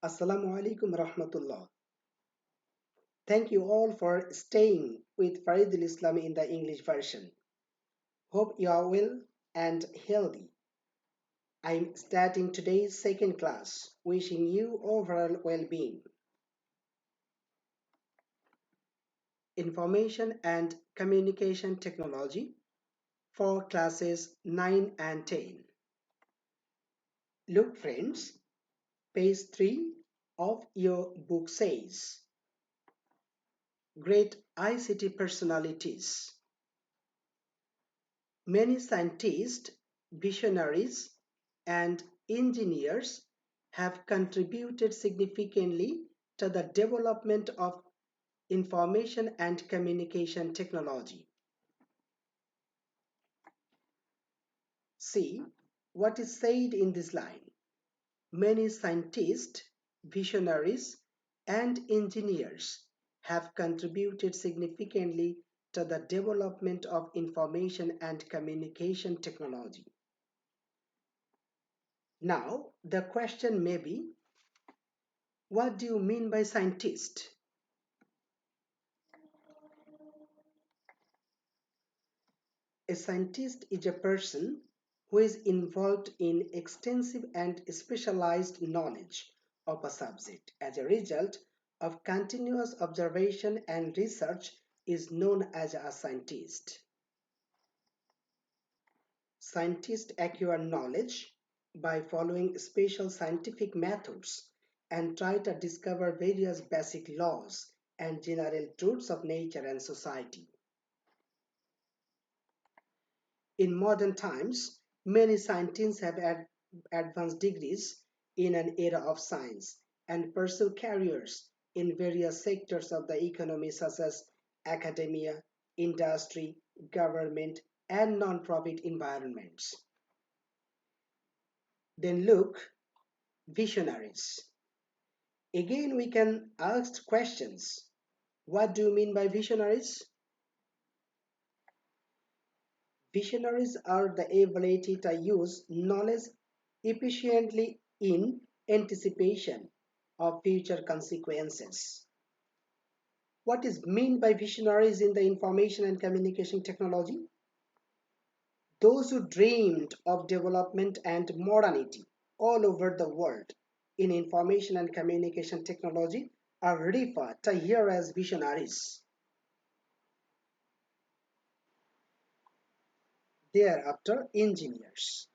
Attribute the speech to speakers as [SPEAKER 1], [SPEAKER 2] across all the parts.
[SPEAKER 1] Assalamu alaikum rahmatullah. Thank you all for staying with Faridul Islam in the English version. Hope you are well and healthy. I'm starting today's second class, wishing you overall well-being. Information and Communication Technology for classes 9 and 10. Look friends, page 3 of your book says, Great ICT Personalities. Many scientists, visionaries, and engineers have contributed significantly to the development of information and communication technology. See what is said in this line. Many scientists, visionaries, and engineers have contributed significantly to the development of information and communication technology. Now, the question may be, what do you mean by scientist? A scientist is a person who is involved in extensive and specialized knowledge of a subject. As a result of continuous observation and research is known as a scientist. Scientists acquire knowledge by following special scientific methods and try to discover various basic laws and general truths of nature and society. In modern times, many scientists have advanced degrees in an era of science and pursue careers in various sectors of the economy such as academia, industry, government, and non-profit environments. Then look, visionaries. Again, we can ask questions. What do you mean by visionaries? Visionaries are the ability to use knowledge efficiently in anticipation of future consequences. What is meant by visionaries in the information and communication technology? Those who dreamed of development and modernity all over the world in information and communication technology are referred to here as visionaries. Thereafter, engineers.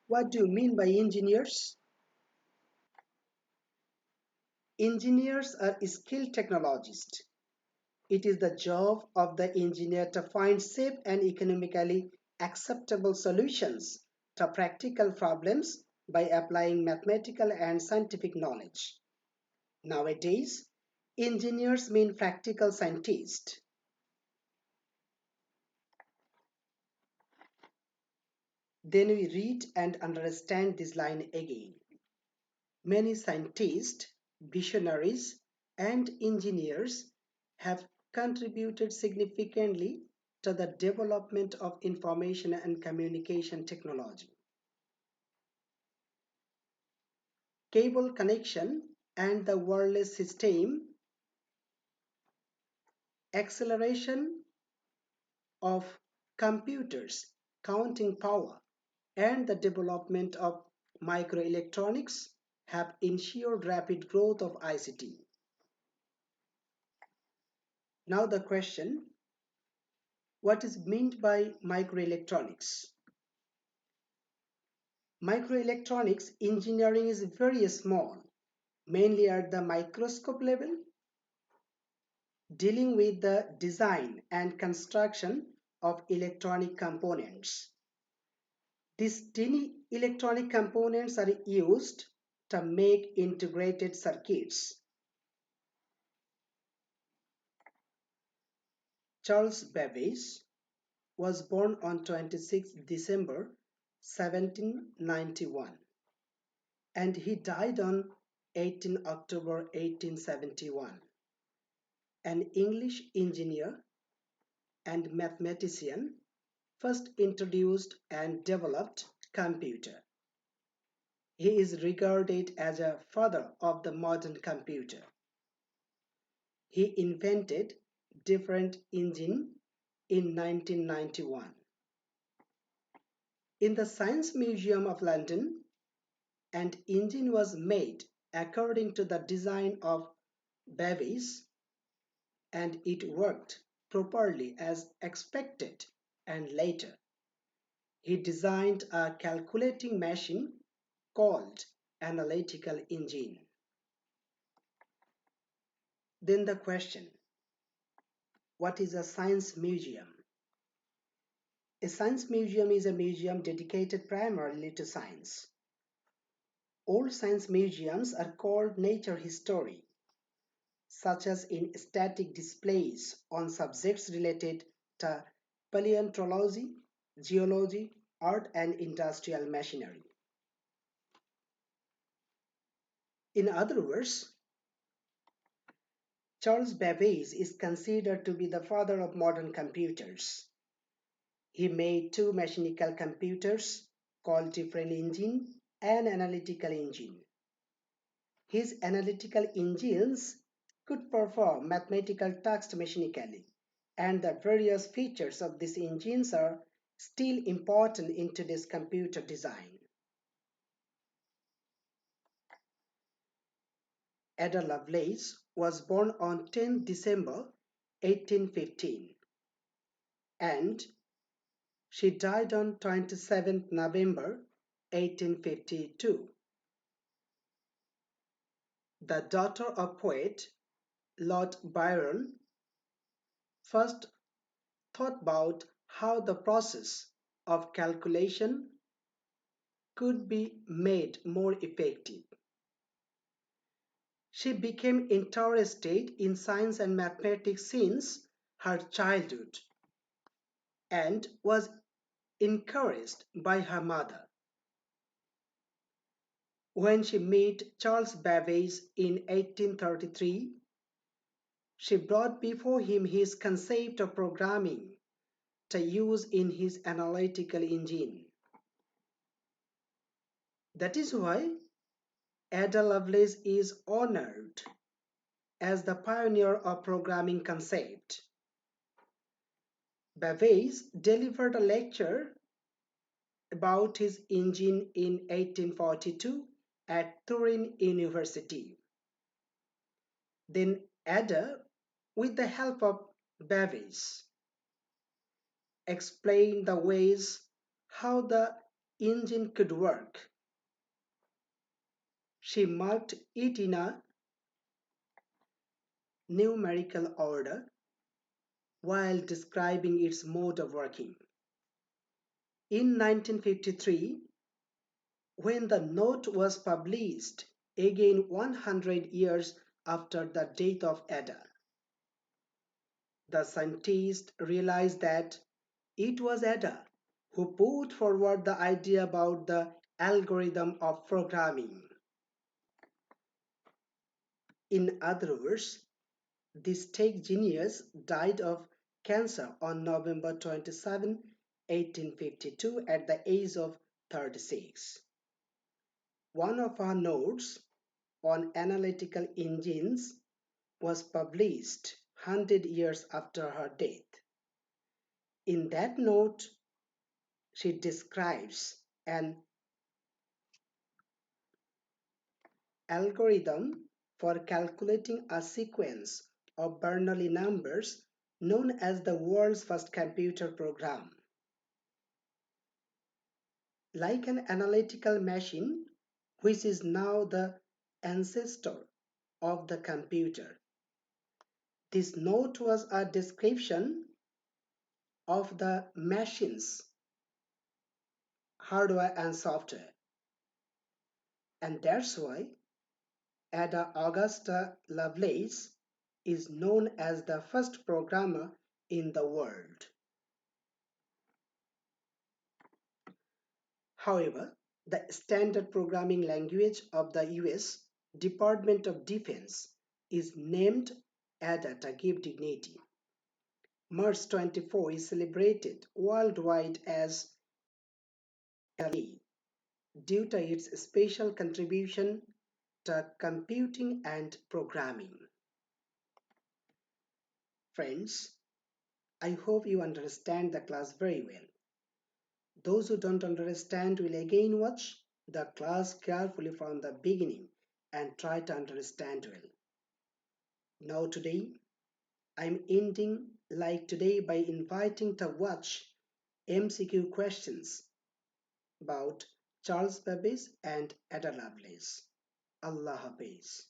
[SPEAKER 1] What do you mean by engineers? Engineers are skilled technologists. It is the job of the engineer to find safe and economically acceptable solutions to practical problems by applying mathematical and scientific knowledge. Nowadays, engineers mean practical scientists. Then we read and understand this line again. Many scientists, visionaries, and engineers have contributed significantly to the development of information and communication technology. Cable connection and the wireless system, acceleration of computers, counting power, and the development of microelectronics have ensured rapid growth of ICT. Now the question, what is meant by microelectronics? Microelectronics engineering is very small, mainly at the microscope level, dealing with the design and construction of electronic components. These tiny electronic components are used to make integrated circuits. Charles Babbage was born on 26 December 1791 and he died on 18 October 1871. An English engineer and mathematician, first introduced and developed computer. He is regarded as a father of the modern computer. He invented different engine in 1991. In the Science Museum of London, an engine was made according to the design of Babbage, and it worked properly as expected. And later, he designed a calculating machine called analytical engine. Then the question, what is a science museum? A science museum is a museum dedicated primarily to science. All science museums are called nature history, such as in static displays on subjects related to paleontology, geology, art, and industrial machinery. In other words, Charles Babbage is considered to be the father of modern computers. He made two mechanical computers called different engine and analytical engine. His analytical engines could perform mathematical tasks mechanically, and the various features of these engines are still important in today's computer design. Ada Lovelace was born on 10 December 1815 and she died on 27 November 1852. The daughter of poet Lord Byron, first thought about how the process of calculation could be made more effective. She became interested in science and mathematics since her childhood and was encouraged by her mother. When she met Charles Babbage in 1833, she brought before him his concept of programming to use in his analytical engine. That is why Ada Lovelace is honored as the pioneer of programming concept. Babbage delivered a lecture about his engine in 1842 at Turin University. Then Ada, with the help of Babbage, explained the ways how the engine could work. She marked it in a numerical order while describing its mode of working. In 1953, when the note was published, again 100 years after the death of Ada, the scientists realized that it was Ada who put forward the idea about the algorithm of programming. In other words, this tech genius died of cancer on November 27, 1852 at the age of 36. One of her notes on analytical engines was published 100 years after her death. In that note, she describes an algorithm for calculating a sequence of Bernoulli numbers known as the world's first computer program. Like an analytical machine, which is now the ancestor of the computer. This note was a description of the machine's hardware and software. And that's why Ada Augusta Lovelace is known as the first programmer in the world. However, the standard programming language of the US Department of Defense is named Ada to give dignity. March 24 is celebrated worldwide as Ada Day. due to its special contribution to computing and programming. Friends, I hope you understand the class very well. Those who don't understand will again watch the class carefully from the beginning and try to understand well. Now today, I'm ending like today by inviting to watch MCQ questions about Charles Babbage and Ada Lovelace. Allah Hafiz.